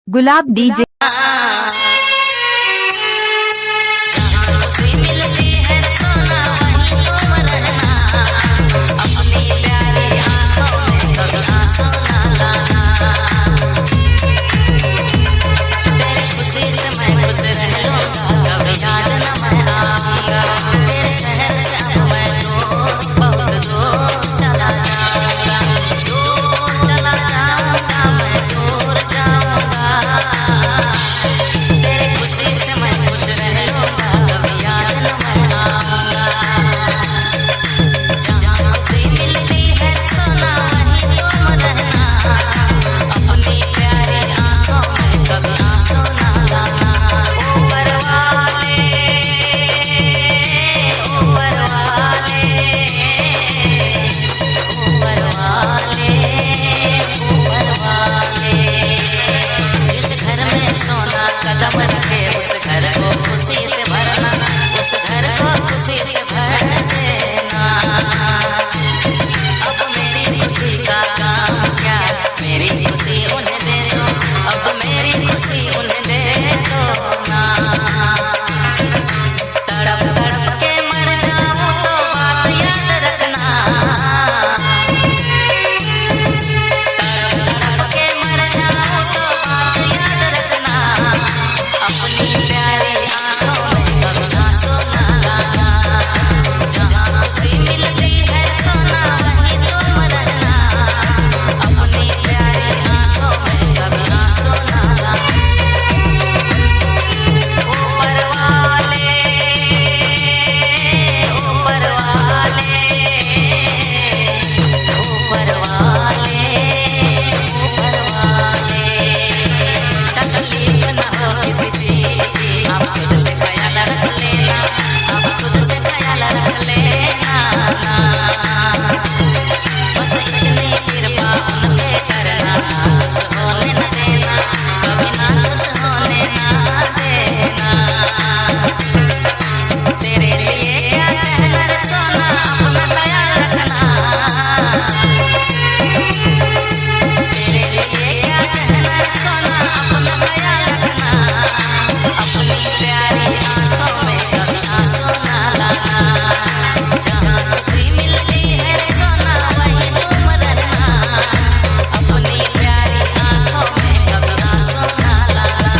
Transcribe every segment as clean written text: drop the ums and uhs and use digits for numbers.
गुलाब DJ. उस घर को खुशी से भरना, उस घर को खुशी से भर देना। अब मेरी खुशी का काम क्या, मेरी खुशी उन्हें दे दो, अब मेरी खुशी उन्हें दे दो ना। तड़प तड़प के मर जाऊं तो बात याद रखना, तड़प तड़प के मर जाऊं तो बात याद रखना। अपनी प्यारी आंखों में कभी आंसू ना लाना, जहाँ खुशी मिलती है सोना वहीं तुम रहना। अपनी प्यारी आंखों में कभी आंसू ना लाना। ऊपर वाले, ऊपर वाले, ऊपर वाले, ऊपर वाले, तकलीफ न हो किसी चीज की, आप खुद से ख्याल रख लेना, आप खुद से ख्याल रख लेना ना। बस इतनी कृपा उन पे करना, खुश होने न देना, कभी ना खुश होने ना देना। तेरे लिए क्या कहना रे सोना, अपना ख्याल रखना। तेरे लिए क्या कहना रे सोना, अपना ख्याल रखना। अपनी प्यारी आंखों में कभी आंसू ना लाना, जहाँ खुशी मिलती है रे सोना वहीं तुम रहना। अपनी प्यारी आंखों में कभी आंसू ना लाना।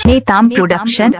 नेताम प्रोडक्शन।